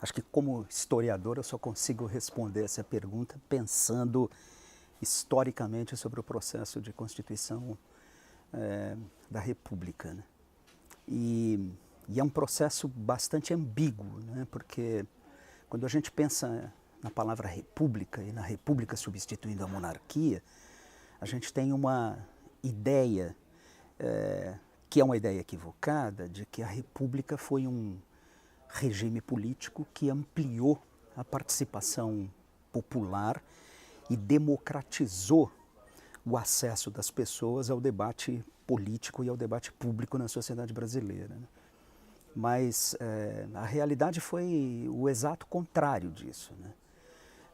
Acho que como historiador eu só consigo responder essa pergunta pensando historicamente sobre o processo de constituição da República, né? E, e é um processo bastante ambíguo, né? Porque quando a gente pensa na palavra república e na república substituindo a monarquia, a gente tem uma ideia, que é uma ideia equivocada, de que a república foi um regime político que ampliou a participação popular e democratizou o acesso das pessoas ao debate político e ao debate público na sociedade brasileira, né? Mas a realidade foi o exato contrário disso, né?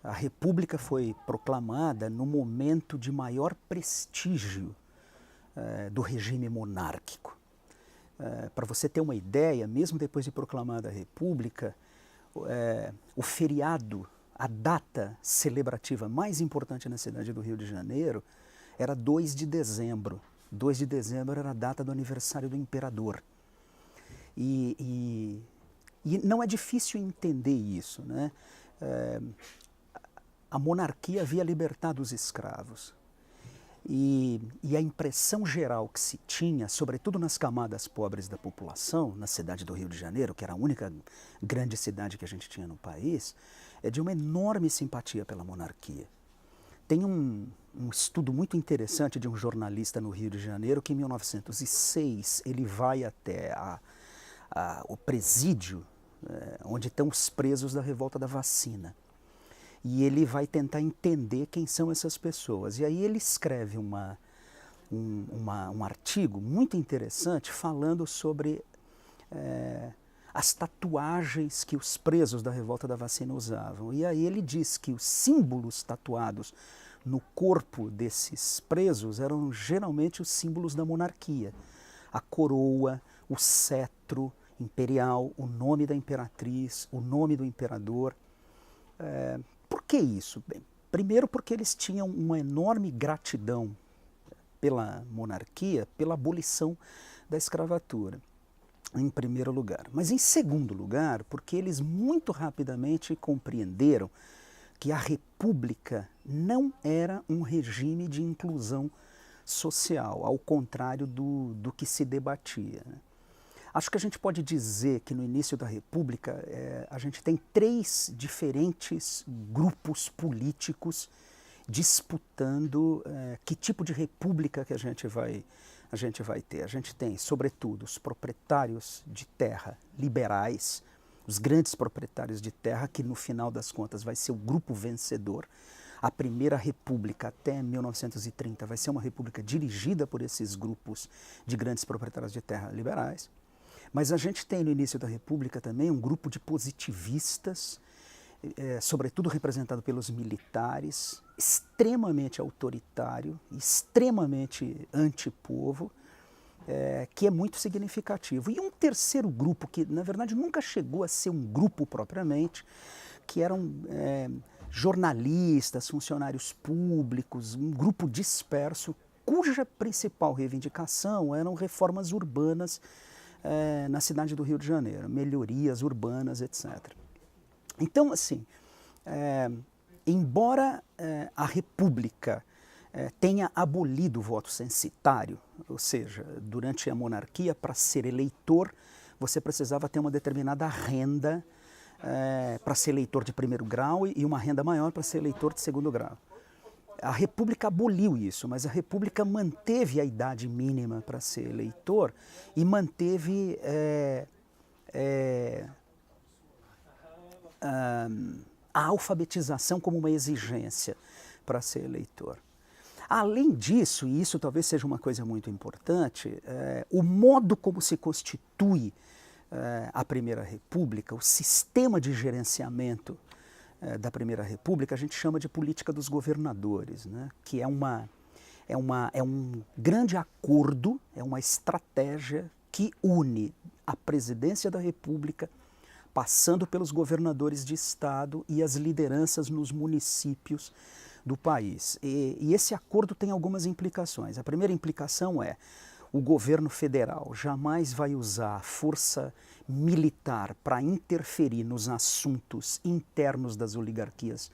A República foi proclamada no momento de maior prestígio do regime monárquico. Para você ter uma ideia, mesmo depois de proclamada a República, o feriado, a data celebrativa mais importante na cidade do Rio de Janeiro era 2 de dezembro. 2 de dezembro era a data do aniversário do imperador. E não é difícil entender isso, né? A monarquia havia libertado os escravos. E a impressão geral que se tinha, sobretudo nas camadas pobres da população, na cidade do Rio de Janeiro, que era a única grande cidade que a gente tinha no país, é de uma enorme simpatia pela monarquia. Tem um estudo muito interessante de um jornalista no Rio de Janeiro que em 1906 ele vai até o presídio onde estão os presos da revolta da vacina. E ele vai tentar entender quem são essas pessoas. E aí ele escreve um artigo muito interessante falando sobre as tatuagens que os presos da revolta da vacina usavam. E aí ele diz que os símbolos tatuados no corpo desses presos eram geralmente os símbolos da monarquia. A coroa, o cetro imperial, o nome da imperatriz, o nome do imperador. Por que isso? Bem, primeiro porque eles tinham uma enorme gratidão pela monarquia, pela abolição da escravatura, em primeiro lugar. Mas em segundo lugar, porque eles muito rapidamente compreenderam que a república não era um regime de inclusão social, ao contrário do que se debatia, né? Acho que a gente pode dizer que no início da República a gente tem 3 diferentes grupos políticos disputando que tipo de república que a gente vai ter. A gente tem, sobretudo, os proprietários de terra liberais, os grandes proprietários de terra, que no final das contas vai ser o grupo vencedor. A primeira república até 1930 vai ser uma república dirigida por esses grupos de grandes proprietários de terra liberais. Mas a gente tem no início da República também um grupo de positivistas, sobretudo representado pelos militares, extremamente autoritário, extremamente antipovo, que é muito significativo. E um terceiro grupo, que na verdade nunca chegou a ser um grupo propriamente, que eram jornalistas, funcionários públicos, um grupo disperso, cuja principal reivindicação eram reformas urbanas na cidade do Rio de Janeiro, melhorias urbanas, etc. Então, assim, embora a República tenha abolido o voto censitário, ou seja, durante a monarquia, para ser eleitor, você precisava ter uma determinada renda para ser eleitor de primeiro grau e uma renda maior para ser eleitor de segundo grau. A República aboliu isso, mas a República manteve a idade mínima para ser eleitor e manteve a alfabetização como uma exigência para ser eleitor. Além disso, e isso talvez seja uma coisa muito importante, o modo como se constitui a Primeira República, o sistema de gerenciamento da Primeira República, a gente chama de política dos governadores, né? Que é um grande acordo, é uma estratégia que une a presidência da República, passando pelos governadores de estado e as lideranças nos municípios do país. E esse acordo tem algumas implicações. A primeira implicação é o governo federal jamais vai usar a força militar para interferir nos assuntos internos das oligarquias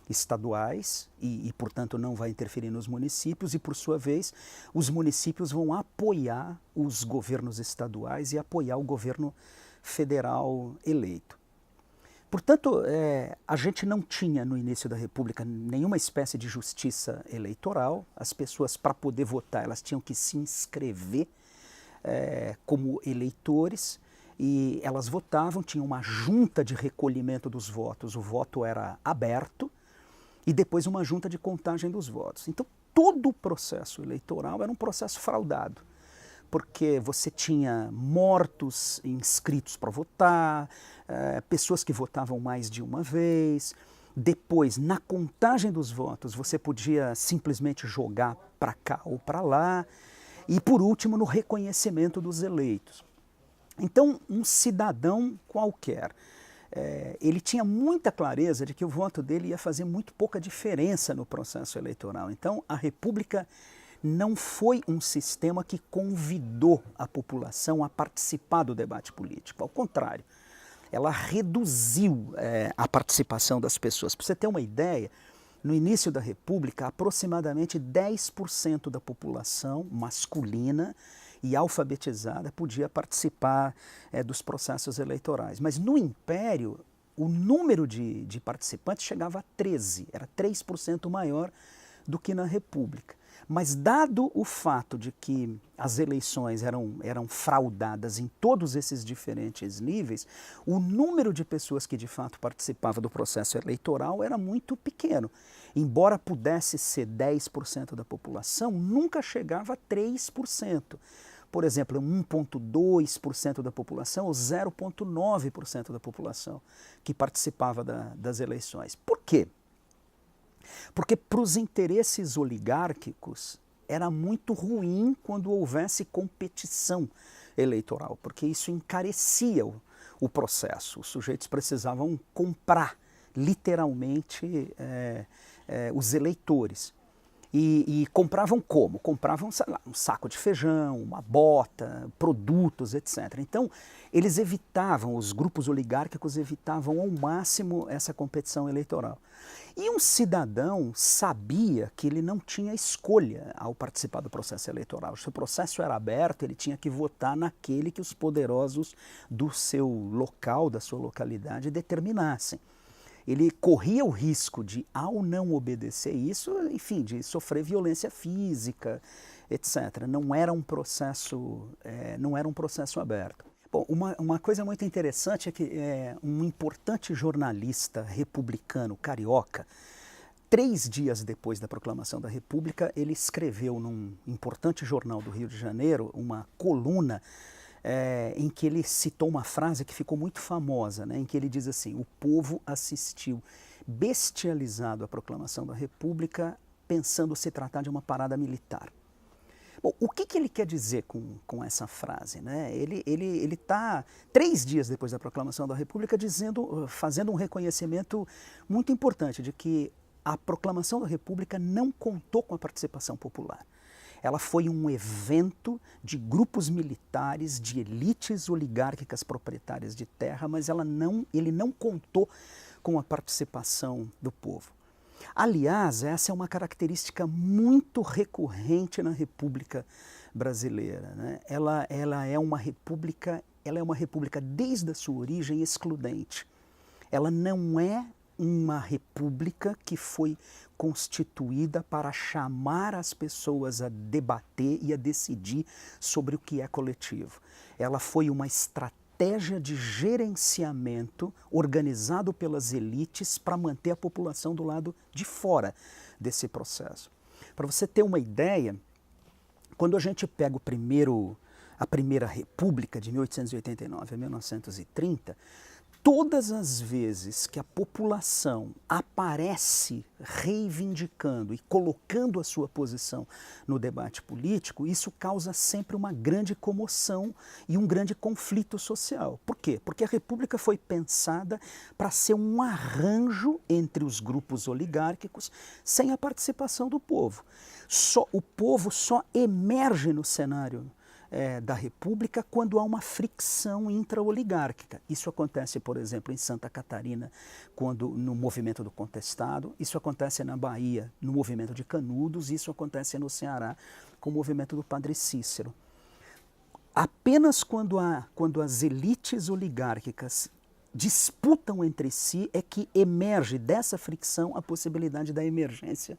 estaduais portanto, não vai interferir nos municípios e, por sua vez, os municípios vão apoiar os governos estaduais e apoiar o governo federal eleito. Portanto, a gente não tinha no início da República nenhuma espécie de justiça eleitoral. As pessoas, para poder votar, elas tinham que se inscrever como eleitores e elas votavam, tinha uma junta de recolhimento dos votos, o voto era aberto e depois uma junta de contagem dos votos. Então, todo o processo eleitoral era um processo fraudado, porque você tinha mortos inscritos para votar, pessoas que votavam mais de uma vez. Depois, na contagem dos votos, você podia simplesmente jogar para cá ou para lá. E, por último, no reconhecimento dos eleitos. Então, um cidadão qualquer, ele tinha muita clareza de que o voto dele ia fazer muito pouca diferença no processo eleitoral. Então, a República não foi um sistema que convidou a população a participar do debate político. Ao contrário, ela reduziu a participação das pessoas. Para você ter uma ideia, no início da República, aproximadamente 10% da população masculina e alfabetizada podia participar dos processos eleitorais. Mas no Império, o número de participantes chegava a 13%, era 3% maior do que na República. Mas dado o fato de que as eleições eram fraudadas em todos esses diferentes níveis, o número de pessoas que de fato participavam do processo eleitoral era muito pequeno. Embora pudesse ser 10% da população, nunca chegava a 3%. Por exemplo, 1,2% da população ou 0,9% da população que participava das eleições. Por quê? Porque para os interesses oligárquicos era muito ruim quando houvesse competição eleitoral, porque isso encarecia o processo. Os sujeitos precisavam comprar, literalmente, os eleitores. E compravam como? Compravam, sei lá, um saco de feijão, uma bota, produtos, etc. Então, eles evitavam, os grupos oligárquicos evitavam ao máximo essa competição eleitoral. E um cidadão sabia que ele não tinha escolha ao participar do processo eleitoral. Se o processo era aberto, ele tinha que votar naquele que os poderosos do seu local, da sua localidade, determinassem. Ele corria o risco de, ao não obedecer isso, enfim, de sofrer violência física, etc. Não era um processo aberto. Bom, uma coisa muito interessante é que um importante jornalista republicano carioca, 3 dias depois da proclamação da República, ele escreveu num importante jornal do Rio de Janeiro uma coluna em que ele citou uma frase que ficou muito famosa, né, em que ele diz assim: o povo assistiu bestializado à proclamação da República, pensando se tratar de uma parada militar. Bom, o que ele quer dizer com essa frase? Né? Ele está 3 dias depois da proclamação da República fazendo um reconhecimento muito importante de que a proclamação da República não contou com a participação popular. Ela foi um evento de grupos militares, de elites oligárquicas proprietárias de terra, mas ele não contou com a participação do povo. Aliás, essa é uma característica muito recorrente na República Brasileira. Né? Ela é uma república desde a sua origem excludente. Ela não é uma república que foi constituída para chamar as pessoas a debater e a decidir sobre o que é coletivo. Ela foi uma estratégia de gerenciamento organizado pelas elites para manter a população do lado de fora desse processo. Para você ter uma ideia, quando a gente pega a Primeira República de 1889 a 1930, todas as vezes que a população aparece reivindicando e colocando a sua posição no debate político, isso causa sempre uma grande comoção e um grande conflito social. Por quê? Porque a República foi pensada para ser um arranjo entre os grupos oligárquicos sem a participação do povo. O povo só emerge no cenário da República quando há uma fricção intra-oligárquica. Isso acontece, por exemplo, em Santa Catarina, no movimento do Contestado, isso acontece na Bahia, no movimento de Canudos, isso acontece no Ceará, com o movimento do Padre Cícero. Apenas quando as elites oligárquicas disputam entre si é que emerge dessa fricção a possibilidade da emergência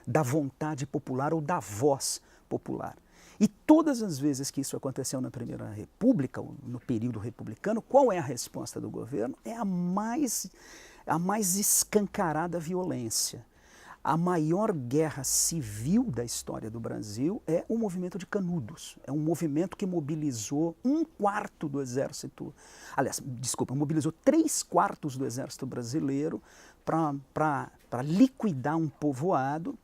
da vontade popular ou da voz popular. E todas as vezes que isso aconteceu na Primeira República, no período republicano, qual é a resposta do governo? É a mais escancarada violência. A maior guerra civil da história do Brasil é o movimento de Canudos. É um movimento que mobilizou 1/4 do exército, aliás, desculpa, mobilizou 3/4 do exército brasileiro para liquidar um povoado.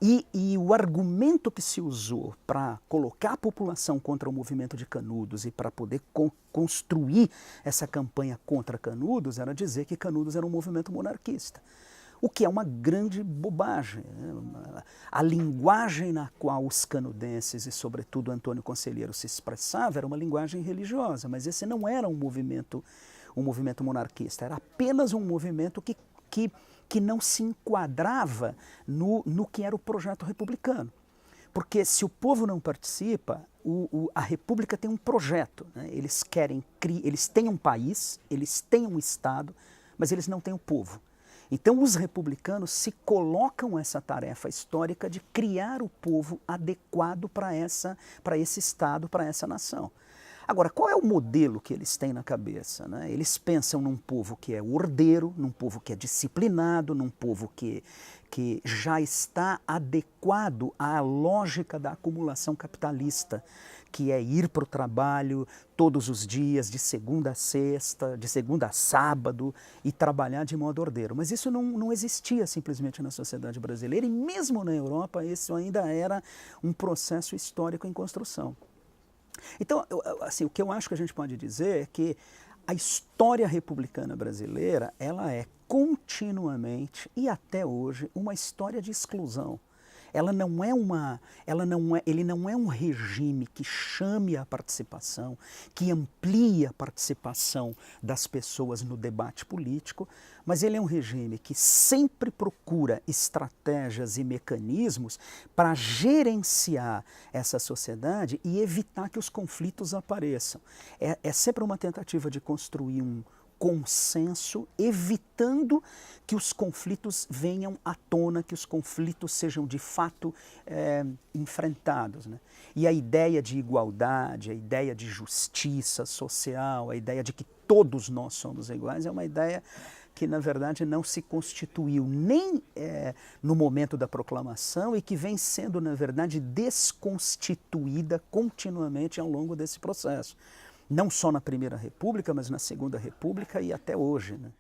E o argumento que se usou para colocar a população contra o movimento de Canudos e para poder construir essa campanha contra Canudos era dizer que Canudos era um movimento monarquista. O que é uma grande bobagem. A linguagem na qual os canudenses e, sobretudo, Antônio Conselheiro se expressava era uma linguagem religiosa, mas esse não era um movimento monarquista, era apenas um movimento que não se enquadrava no que era o projeto republicano. Porque se o povo não participa, a República tem um projeto. Né? Eles têm um país, eles têm um Estado, mas eles não têm o povo. Então os republicanos se colocam essa tarefa histórica de criar o povo adequado para esse Estado, para essa nação. Agora, qual é o modelo que eles têm na cabeça? Né? Eles pensam num povo que é ordeiro, num povo que é disciplinado, num povo que já está adequado à lógica da acumulação capitalista, que é ir para o trabalho todos os dias, de segunda a sexta, de segunda a sábado, e trabalhar de modo ordeiro. Mas isso não existia simplesmente na sociedade brasileira, e mesmo na Europa isso ainda era um processo histórico em construção. Então, assim, o que eu acho que a gente pode dizer é que a história republicana brasileira, ela é continuamente e até hoje uma história de exclusão. Ele não é um regime que chame a participação, que amplie a participação das pessoas no debate político, mas ele é um regime que sempre procura estratégias e mecanismos para gerenciar essa sociedade e evitar que os conflitos apareçam. É sempre uma tentativa de construir um consenso, evitando que os conflitos venham à tona, que os conflitos sejam de fato enfrentados. Né? E a ideia de igualdade, a ideia de justiça social, a ideia de que todos nós somos iguais é uma ideia que, na verdade, não se constituiu nem no momento da proclamação e que vem sendo, na verdade, desconstituída continuamente ao longo desse processo. Não só na Primeira República, mas na Segunda República e até hoje. Né?